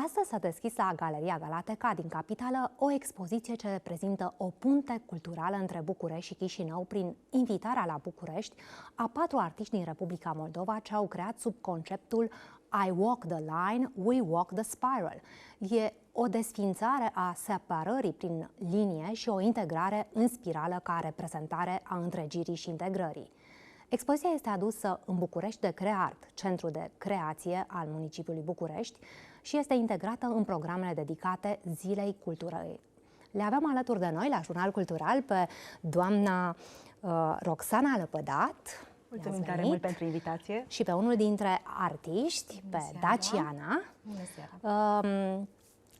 Astăzi s-a deschis la Galeria Galateca din capitală o expoziție ce reprezintă o punte culturală între București și Chișinău prin invitarea la București a 4 artiști din Republica Moldova ce au creat sub conceptul I walk the line, we walk the spiral. E o desființare a separării prin linie și o integrare în spirală ca reprezentare a întregirii și integrării. Expoziția este adusă în București de Creart, centru de creație al municipiului București, și este integrată în programele dedicate Zilei Culturii. Le avem alături de noi la Jurnal Cultural pe doamna Roxana Lepădat. Mulțumim tare mult pentru invitație. Și pe unul dintre artiști, pe Daciana. Bună seara.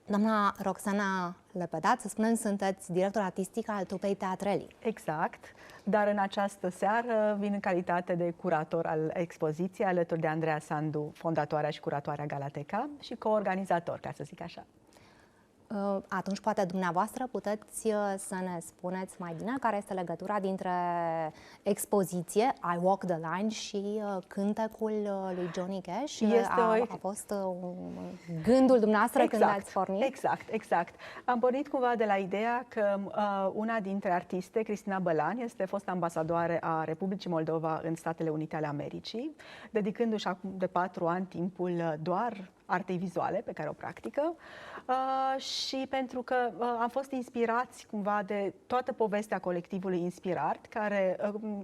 Doamna Roxana Lepădat, să spunem, sunteți director artistic al trupei Teatrelii. Exact, dar în această seară vin în calitate de curator al expoziției, alături de Andreea Sandu, fondatoarea și curatoarea Galateca și coorganizator, ca să zic așa. Atunci poate dumneavoastră puteți să ne spuneți mai bine care este legătura dintre expoziție I Walk the Line și cântecul lui Johnny Cash. A fost gândul dumneavoastră când ați pornit? Exact. Am pornit cumva de la ideea că una dintre artiste, Cristina Bălan, este fost ambasadoare a Republicii Moldova în Statele Unite ale Americii, dedicându-și acum de 4 ani timpul doar artei vizuale pe care o practică și pentru că am fost inspirați cumva de toată povestea colectivului Inspirart, care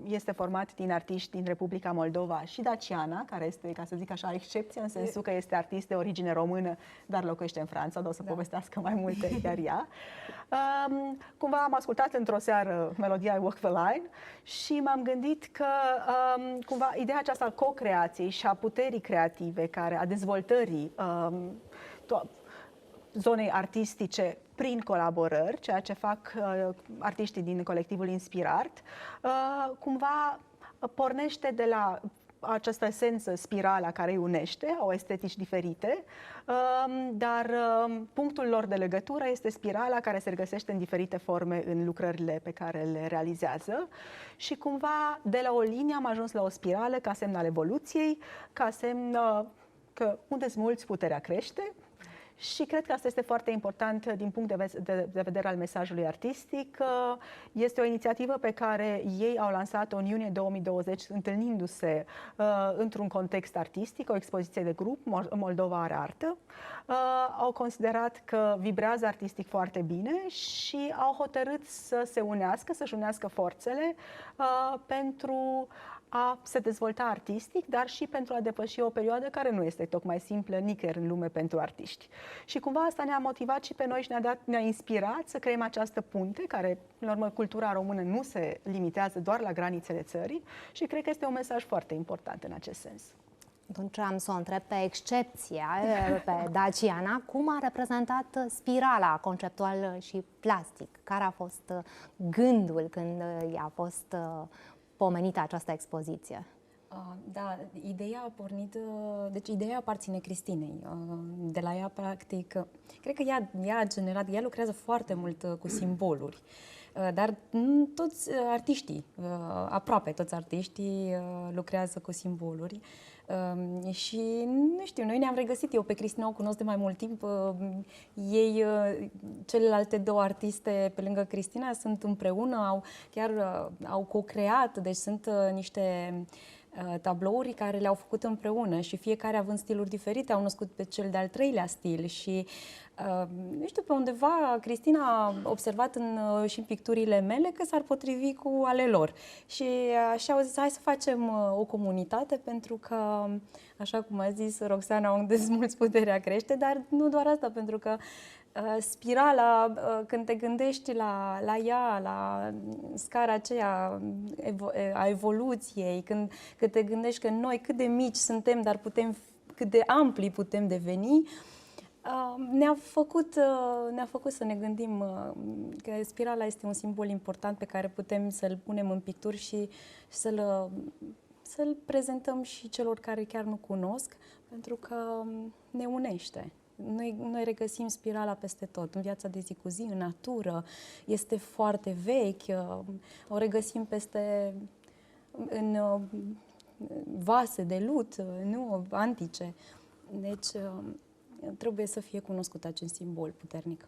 este format din artiști din Republica Moldova și Daciana, care este, ca să zic așa, excepție în sensul că este artist de origine română, dar locuiește în Franța, dar o să povestească mai multe chiar ea. Cumva am ascultat într-o seară melodia I Walk the Line și m-am gândit că cumva ideea aceasta a co-creației și a puterii creative, a dezvoltării zonei artistice prin colaborări, ceea ce fac artiștii din colectivul Inspirart, cumva pornește de la această esență spirala care îi unește, au estetici diferite, dar punctul lor de legătură este spirala care se regăsește în diferite forme în lucrările pe care le realizează și cumva de la o linie am ajuns la o spirală ca semn al evoluției, ca semn că unde-s mulți, puterea crește. Și cred că asta este foarte important din punct de vedere al mesajului artistic. Este o inițiativă pe care ei au lansat-o în iunie 2020, întâlnindu-se într-un context artistic, o expoziție de grup, Moldova are artă. Au considerat că vibrează artistic foarte bine și au hotărât să se unească, să-și unească forțele pentru a se dezvolta artistic, dar și pentru a depăși o perioadă care nu este tocmai simplă nicăieri în lume pentru artiști. Și cumva asta ne-a motivat și pe noi și ne-a inspirat să creăm această punte, care, în urmă, cultura română nu se limitează doar la granițele țării și cred că este un mesaj foarte important în acest sens. Atunci am să o întreb pe excepția, pe Daciana, cum a reprezentat spirala conceptual și plastic? Care a fost gândul când i-a fost pomenită această expoziție? Da, ideea a pornit, deci ideea aparține Cristinei. De la ea, practic, cred că ea a generat, ea lucrează foarte mult cu simboluri. Dar toți artiștii, aproape toți artiștii lucrează cu simboluri. Și, nu știu, noi ne-am regăsit, eu pe Cristina o cunosc de mai mult timp, ei, celelalte 2 artiste pe lângă Cristina sunt împreună, au co-creat, deci sunt niște tablouri care le-au făcut împreună și fiecare având stiluri diferite, au născut pe cel de-al 3-lea stil și nu știu, pe undeva Cristina a observat și în picturile mele că s-ar potrivi cu ale lor și așa au zis, hai să facem o comunitate pentru că, așa cum a zis Roxana, unde mulți puterea crește, dar nu doar asta, pentru că spirala, când te gândești la ea, la scara aceea a evoluției, când te gândești că noi cât de mici suntem, dar cât de ampli putem deveni, ne-a făcut să ne gândim că spirala este un simbol important pe care putem să-l punem în picturi și să-l prezentăm și celor care chiar nu cunosc, pentru că ne unește. Noi regăsim spirala peste tot, în viața de zi cu zi, în natură, este foarte vechi, o regăsim în vase de lut, nu, antice. Deci, trebuie să fie cunoscut acest simbol puternic.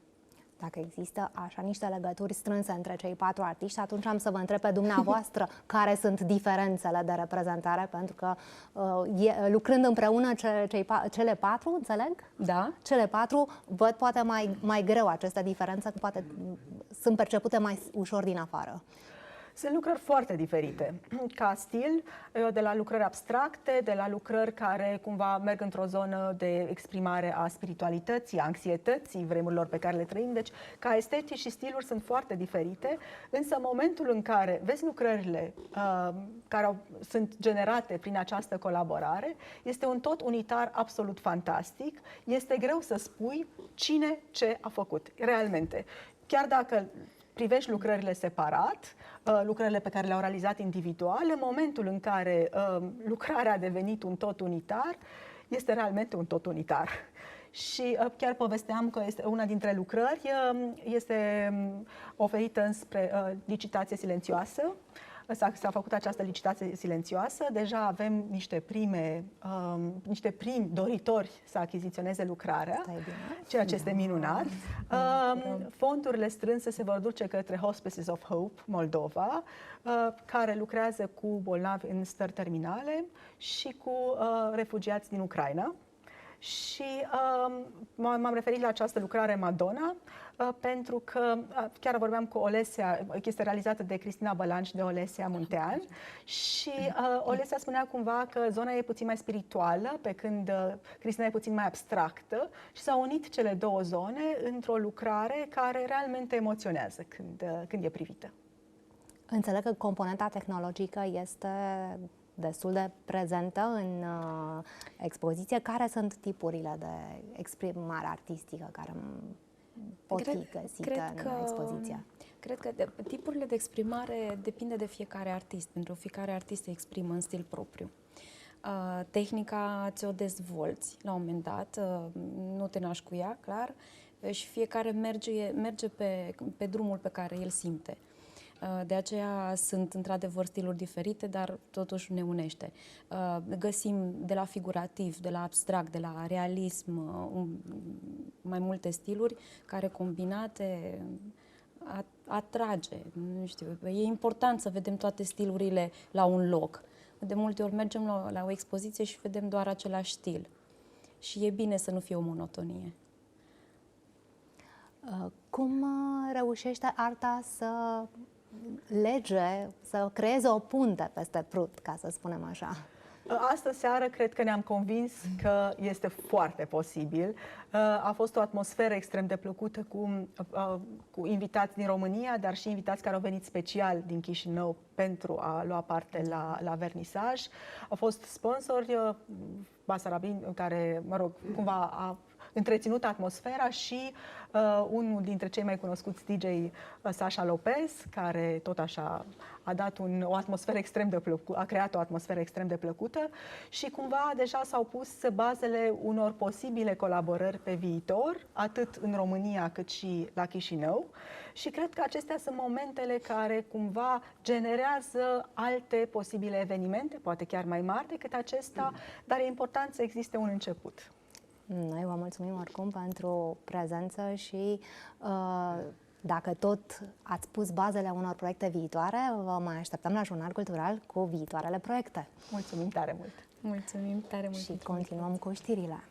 Dacă există așa niște legături strânse între cei 4 artiști, atunci am să vă întreb pe dumneavoastră care sunt diferențele de reprezentare, pentru că lucrând împreună cele 4, înțeleg? Da. Cele 4 văd poate mai greu aceste diferențe, poate sunt percepute mai ușor din afară. Sunt lucrări foarte diferite, ca stil, de la lucrări abstracte, de la lucrări care cumva merg într-o zonă de exprimare a spiritualității, a anxietății vremurilor pe care le trăim. Deci, ca estetici și stiluri sunt foarte diferite, însă în momentul în care vezi lucrările care sunt generate prin această colaborare, este un tot unitar absolut fantastic. Este greu să spui cine ce a făcut, realmente. Chiar dacă privești lucrările separat, lucrările pe care le-au realizat individual, în momentul în care lucrarea a devenit un tot unitar, este realmente un tot unitar. Și chiar povesteam că una dintre lucrări este oferită înspre licitație silențioasă. S-a făcut această licitație silențioasă, deja avem niște primi doritori să achiziționeze lucrarea, ceea ce este minunat. Fondurile strânse se vor duce către Hospices of Hope Moldova, care lucrează cu bolnavi în stări terminale și cu refugiați din Ucraina. Și m-am referit la această lucrare Madonna, pentru că chiar vorbeam cu Olesia, este realizată de Cristina Bălan și de Olesia Muntean, și Olesia spunea cumva că zona e puțin mai spirituală, pe când Cristina e puțin mai abstractă, și s-au unit cele două zone într-o lucrare care realmente emoționează când e privită. Înțeleg că componenta tehnologică este destul de prezentă în expoziție. Care sunt tipurile de exprimare artistică care pot fi găsite în expoziție? Cred că tipurile de exprimare depinde de fiecare artist, pentru că fiecare artist se exprimă în stil propriu. Tehnica ți-o dezvolți la un moment dat, nu te naști cu ea, clar, și fiecare merge pe drumul pe care el simte. De aceea sunt într-adevăr stiluri diferite, dar totuși ne unește. Găsim de la figurativ, de la abstract, de la realism, mai multe stiluri care combinate atrage. Nu știu, e important să vedem toate stilurile la un loc. De multe ori mergem la o expoziție și vedem doar același stil. Și e bine să nu fie o monotonie. Cum reușește arta să să creeze o punte peste Prut, ca să spunem așa? Astă seară cred că ne-am convins că este foarte posibil. A fost o atmosferă extrem de plăcută cu invitați din România, dar și invitați care au venit special din Chișinău pentru a lua parte la vernisaj. Au fost sponsori, Basarabin, care, mă rog, cumva a întreținut atmosfera, și unul dintre cei mai cunoscuți DJ, Sasha Lopez, care tot așa a dat o atmosferă extrem de plăcută, a creat o atmosferă extrem de plăcută, și cumva deja s-au pus bazele unor posibile colaborări pe viitor, atât în România cât și la Chișinău, și cred că acestea sunt momentele care cumva generează alte posibile evenimente, poate chiar mai mari decât acesta, dar e important să existe un început. Noi vă mulțumim oricum pentru prezență și dacă tot ați pus bazele unor proiecte viitoare, vă mai așteptăm la Jurnal Cultural cu viitoarele proiecte. Mulțumim tare mult! Mulțumim tare mult! Și continuăm cu știrile.